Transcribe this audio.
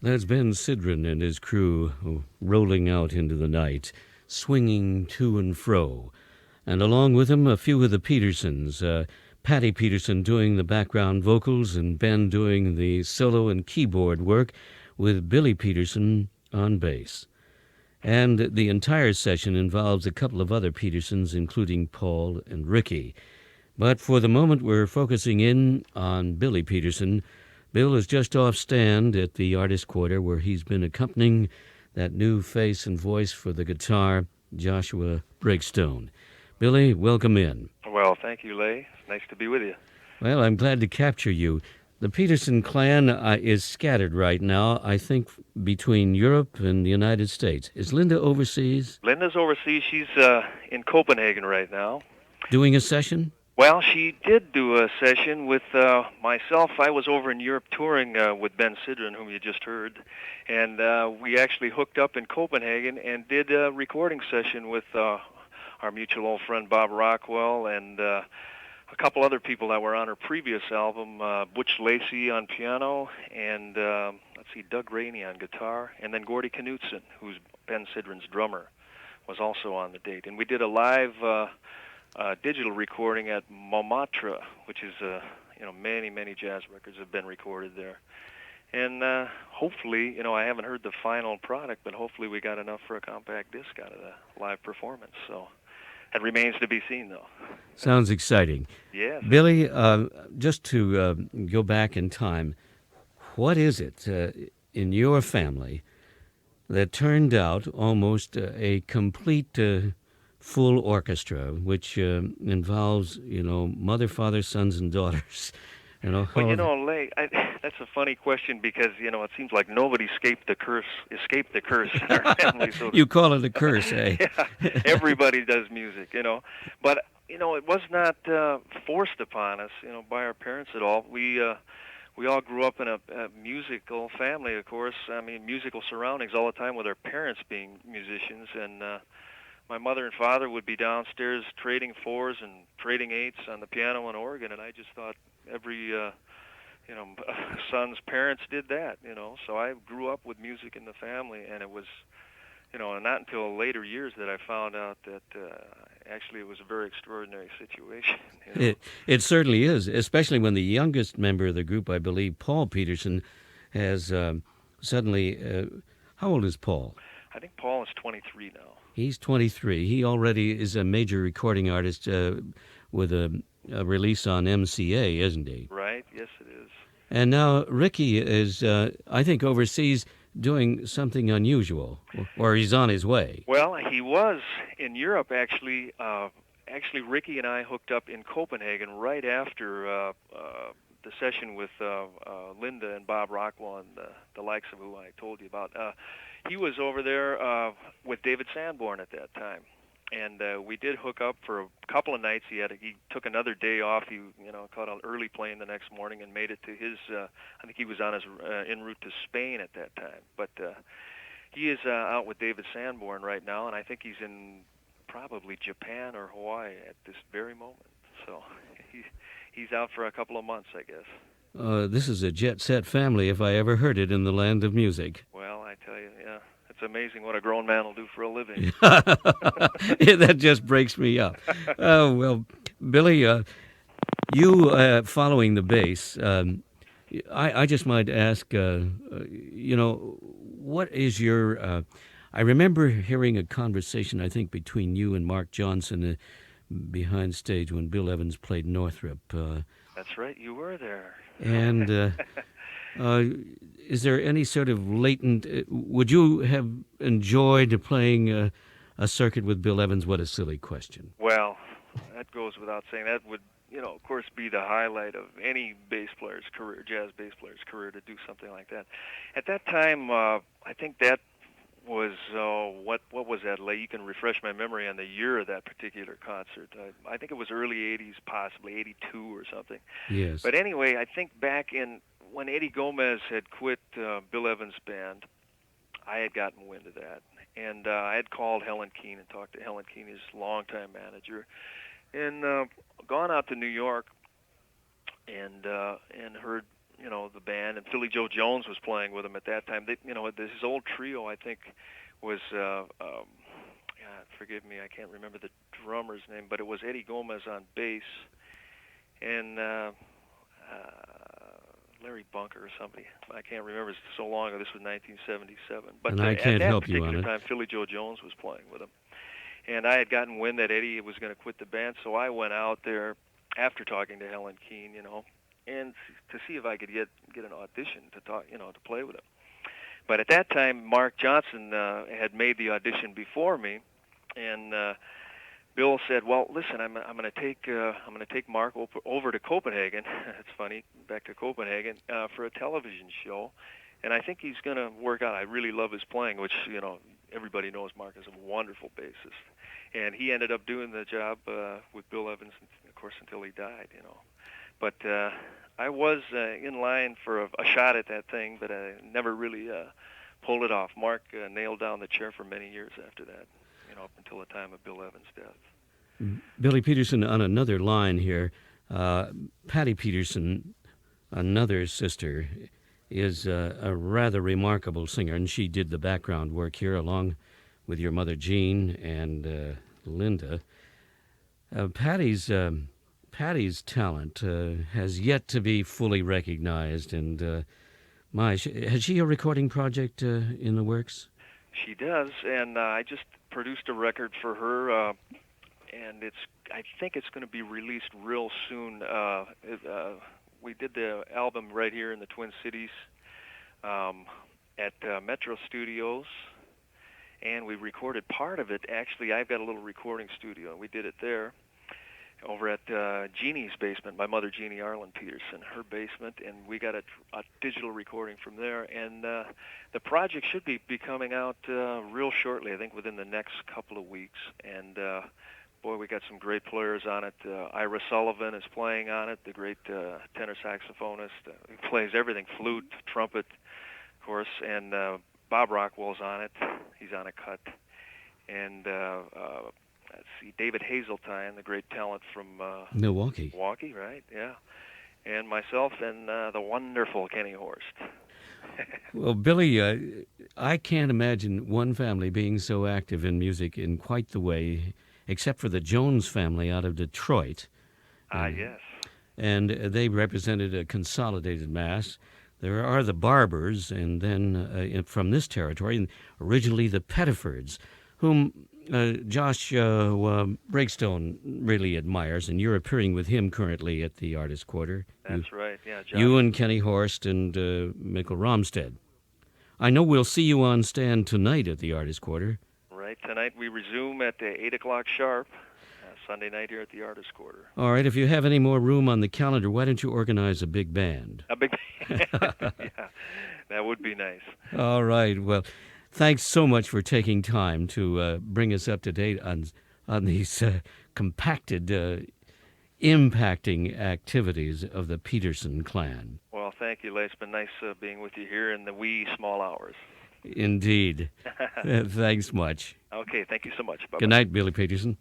That's Ben Sidran and his crew rolling out into the night, swinging to and fro. And along with him, a few of the Petersons. Patty Peterson doing the background vocals and Ben doing the solo and keyboard work with Billy Peterson on bass. And the entire session involves a couple of other Petersons, including Paul and Ricky. But for the moment, we're focusing in on Billy Peterson. Bill is just off stand at the Artist Quarter, where he's been accompanying that new face and voice for the guitar, Joshua Breakstone. Billy, welcome in. Well, thank you, Leigh. It's nice to be with you. Well, I'm glad to capture you. The Peterson clan is scattered right now, I think, between Europe and the United States. Is Linda overseas? Linda's overseas. She's in Copenhagen right now. Doing a session? Well, she did do a session with myself. I was over in Europe touring with Ben Sidran, whom you just heard, and we actually hooked up in Copenhagen and did a recording session with our mutual old friend Bob Rockwell and a couple other people that were on her previous album, Butch Lacey on piano, and Doug Rainey on guitar, and then Gordy Knutson, who's Ben Sidran's drummer, was also on the date. And we did a live digital recording at Montmartre, which is many jazz records have been recorded there. And hopefully, I haven't heard the final product, but hopefully we got enough for a compact disc out of the live performance. So that remains to be seen, though. Sounds exciting. Yes. Billy, just to go back in time, what is it in your family that turned out almost a complete full orchestra, which involves, mother, father, sons, and daughters? Well, Leigh, that's a funny question because, it seems like nobody escaped the curse in our family. So you call it a curse, eh? Yeah, everybody does music, But, it was not forced upon us, by our parents at all. We all grew up in a musical family, of course. I mean, musical surroundings all the time with our parents being musicians. And my mother and father would be downstairs trading fours and trading eights on the piano and organ, and I just thought every son's parents did that, So I grew up with music in the family, and it was, not until later years that I found out that actually it was a very extraordinary situation. It certainly is, especially when the youngest member of the group, I believe, Paul Peterson, has suddenly... how old is Paul? I think Paul is 23 now. He's 23. He already is a major recording artist with a release on MCA, isn't he? Right, yes it is. And now Ricky is, I think, overseas doing something unusual, or he's on his way. Well, he was in Europe, actually. Actually, Ricky and I hooked up in Copenhagen right after the session with Linda and Bob Rockwell and the likes of who I told you about. He was over there with David Sanborn at that time, and we did hook up for a couple of nights. He took another day off. He caught an early plane the next morning and made it to his. I think he was on his en route to Spain at that time. But he is out with David Sanborn right now, and I think he's in probably Japan or Hawaii at this very moment. So he's out for a couple of months, I guess. This is a jet-set family, if I ever heard it, in the land of music. Well, I tell you, yeah, it's amazing what a grown man will do for a living. Yeah, that just breaks me up. Oh, well, Billy, you following the bass, I just might ask, what is your... I remember hearing a conversation, I think, between you and Mark Johnson behind stage when Bill Evans played Northrop. That's right, you were there. And is there any sort of latent... would you have enjoyed playing a circuit with Bill Evans? What a silly question. Well, that goes without saying. That would, of course, be the highlight of any bass player's career, jazz bass player's career, to do something like that. At that time, I think that was, what was that, Leigh? You can refresh my memory on the year of that particular concert. I think it was early 80s, possibly 82 or something. Yes. But anyway, I think back in when Eddie Gomez had quit Bill Evans' band, I had gotten wind of that. And I had called Helen Keane and talked to Helen Keane, his longtime manager, and gone out to New York and heard the band, and Philly Joe Jones was playing with him at that time. His old trio, I think, was forgive me, I can't remember the drummer's name, but it was Eddie Gomez on bass and Larry Bunker or somebody. I can't remember. It's so long ago. This was 1977. But And I can't at that help you on particular it. time, Philly Joe Jones was playing with him. And I had gotten wind that Eddie was going to quit the band, so I went out there after talking to Helen Keane, and to see if I could get an audition to talk, to play with him. But at that time, Mark Johnson had made the audition before me, and Bill said, "Well, listen, I'm going to take Mark over to Copenhagen." It's funny, back to Copenhagen for a television show, and I think he's going to work out. I really love his playing, which everybody knows Mark is a wonderful bassist, and he ended up doing the job with Bill Evans, of course, until he died. But I was in line for a shot at that thing, but I never really pulled it off. Mark nailed down the chair for many years after that, up until the time of Bill Evans' death. Billy Peterson, on another line here, Patty Peterson, another sister, is a rather remarkable singer, and she did the background work here along with your mother Jean and Linda. Patty's talent has yet to be fully recognized, and has she a recording project in the works? She does, and I just produced a record for her, and I think it's going to be released real soon. We did the album right here in the Twin Cities at Metro Studios, and we recorded part of it. Actually, I've got a little recording studio, and we did it there over at Jeannie's basement, my mother Jeannie Arlen Peterson, her basement, and we got a digital recording from there. And the project should be coming out real shortly, I think within the next couple of weeks. And boy, we got some great players on it. Ira Sullivan is playing on it, the great tenor saxophonist. He plays everything, flute, trumpet, of course, and Bob Rockwell's on it. He's on a cut. And let's see, David Hazeltine, the great talent from Milwaukee. Milwaukee, right? Yeah. And myself and the wonderful Kenny Horst. Well, Billy, I can't imagine one family being so active in music in quite the way, except for the Jones family out of Detroit. Yes. And they represented a consolidated mass. There are the Barbers, and then from this territory, and originally the Pettifords, whom Joshua Breakstone really admires, and you're appearing with him currently at the Artist Quarter. That's right, yeah. Josh. You and Kenny Horst and Mikkel Romstead. I know we'll see you on stand tonight at the Artist Quarter. Right, tonight we resume at 8 o'clock sharp, Sunday night here at the Artist Quarter. All right, if you have any more room on the calendar, why don't you organize a big band? A big yeah, that would be nice. All right, well, thanks so much for taking time to bring us up to date on these compacted, impacting activities of the Peterson clan. Well, thank you, Leigh. It's been nice being with you here in the wee small hours. Indeed. Thanks much. Okay, thank you so much. Bye-bye. Good night, Billy Peterson.